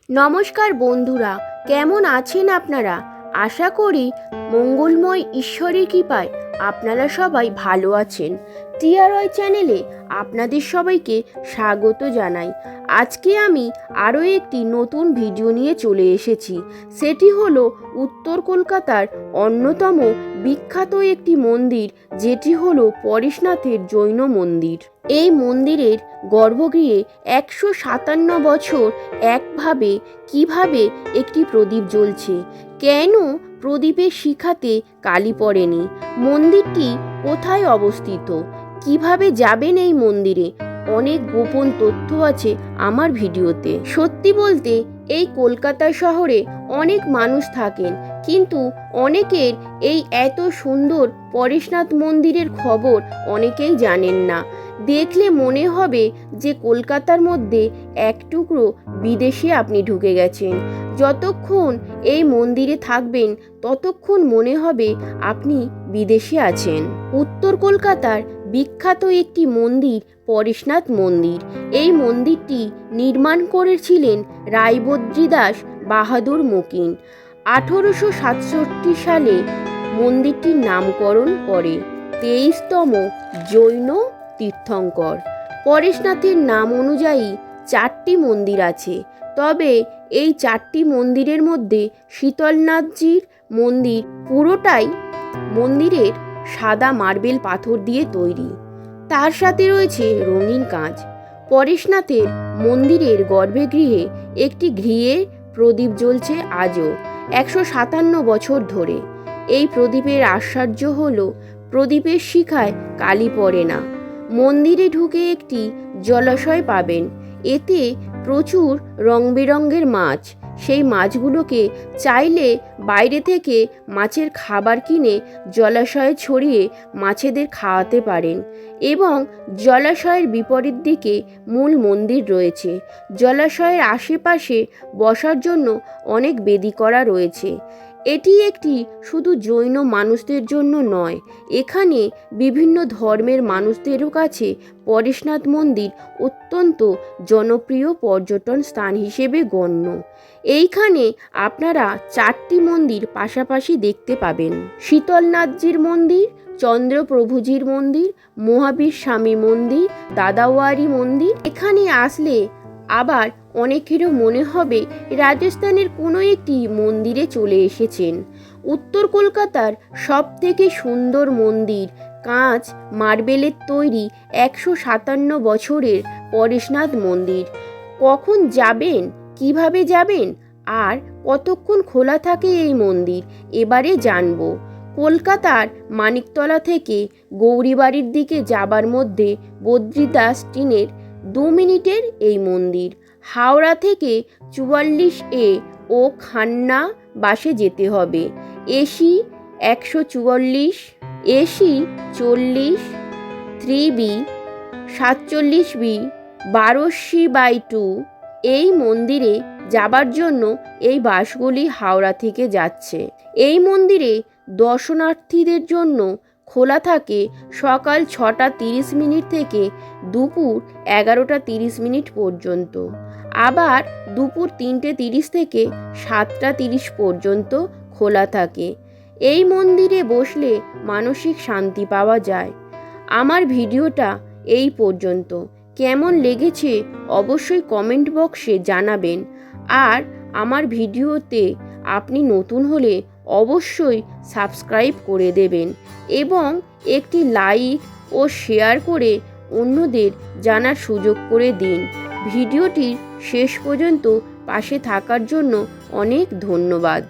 নমস্কার বন্ধুরা, কেমন আছেন আপনারা? আশা করি মঙ্গলময় ঈশ্বরের কৃপায় আপনারা সবাই ভালো আছেন। টিআরওয়াই চ্যানেলে আপনাদের সবাইকে স্বাগত জানাই। আজকে আমি আরও একটি নতুন ভিডিও নিয়ে চলে এসেছি। সেটি হলো উত্তর কলকাতার অন্যতম বিখ্যাত একটি মন্দির, যেটি হলো পরেশনাথের জৈন মন্দির। এই মন্দিরের গর্ভগৃহে 157 বছর একভাবে কিভাবে একটি প্রদীপ জ্বলছে, কেন প্রদীপের শিখাতে কালি পড়েনি, মন্দিরটি কোথায় অবস্থিত, কিভাবে যাবেন এই মন্দিরে, অনেক গোপন তথ্য আছে আমার ভিডিওতে। সত্যি বলতে এই কলকাতা শহরে অনেক মানুষ থাকেন, কিন্তু অনেকের এই এত সুন্দর পরেশনাথ মন্দিরের খবর অনেকেই জানেন না। দেখলে মনে হবে যে কলকাতার মধ্যে এক টুকরো বিদেশে আপনি ঢুকে গেছেন। যতক্ষণ এই মন্দিরে থাকবেন ততক্ষণ মনে হবে আপনি বিদেশে আছেন। উত্তর কলকাতার বিখ্যাত একটি মন্দির পরেশনাথ মন্দির। এই মন্দিরটি নির্মাণ করেছিলেন রায়বদ্রীদাস বাহাদুর মুকিন। 1867 সালে মন্দিরটির নামকরণ করে 23তম জৈন তীর্থঙ্কর। পরেশনাথের নাম অনুযায়ী 4টি মন্দির আছে, তবে এই 4টি মন্দিরের মধ্যে শীতলনাথজির মন্দির পুরোটাই মন্দিরের সাদা মার্বেল পাথর দিয়ে তৈরি, তার সাথে রয়েছে রঙিন কাঁচ। পরেশনাথের মন্দিরের গর্ভগৃহে একটি ঘিয়ের প্রদীপ জ্বলছে আজও 157 বছর ধরে। এই প্রদীপের আশ্চর্য হলো প্রদীপের শিখায় কালি পড়ে না। মন্দিরে ঢুকে একটি জলাশয় পাবেন, এতে প্রচুর রং বেরঙের মাছ। সেই মাছগুলোকে চাইলে বাইরে থেকে মাছের খাবার কিনে জলাশয়ে ছড়িয়ে মাছেদের খাওয়াতে পারেন। এবং জলাশয়ের বিপরীত দিকে মূল মন্দির রয়েছে। জলাশয়ের আশেপাশে বসার জন্য অনেক বেদি করা রয়েছে। এটি একটি শুধু জৈন মানুষদের জন্য নয়, এখানে বিভিন্ন ধর্মের মানুষদেরও কাছে পরেশনাথ মন্দির অত্যন্ত জনপ্রিয় পর্যটন স্থান হিসেবে গণ্য। এইখানে আপনারা 4টি মন্দির পাশাপাশি দেখতে পাবেন: শীতলনাথজির মন্দির, চন্দ্রপ্রভুজির মন্দির, মহাবীর স্বামী মন্দির, দাদাওয়ারি মন্দির। এখানে আসলে আবার অনেকেরও মনে হবে রাজস্থানের কোনো একটি মন্দিরে চলে এসেছেন। উত্তর কলকাতার সব থেকে সুন্দর মন্দির, কাঁচ মার্বেলের তৈরি 157 বছরের পরেশনাথ মন্দির। কখন যাবেন, কিভাবে যাবেন, আর কতক্ষণ খোলা থাকে এই মন্দির, এবারে জানব। কলকাতার মানিকতলা থেকে গৌরীবাড়ির দিকে যাবার মধ্যে বদ্রীদাস ট্রেনের 2 মিনিটের এই মন্দির। হাওড়া থেকে 44A ও খান্না বাসে যেতে হবে। AC 144, AC 40, 3B, 47B, 12C/2। এই মন্দিরে যাবার জন্য এই বাসগুলি হাওড়া থেকে যাচ্ছে। এই মন্দিরে দর্শনার্থীদের জন্য খোলা থাকে সকাল 6:30 থেকে দুপুর 11:30 পর্যন্ত, আবার দুপুর 3:30 থেকে 7:30 পর্যন্ত খোলা থাকে। এই মন্দিরে বসলে মানসিক শান্তি পাওয়া যায়। আমার ভিডিওটা এই পর্যন্ত। কেমন লেগেছে অবশ্যই কমেন্ট বক্সে জানাবেন। আর আমার ভিডিওতে আপনি নতুন হলে অবশ্যই সাবস্ক্রাইব করে দেবেন এবং একটি লাইক ও শেয়ার করে অন্যদের জানার সুযোগ করে দিন। ভিডিওটির শেষ পর্যন্ত পাশে থাকার জন্য অনেক ধন্যবাদ।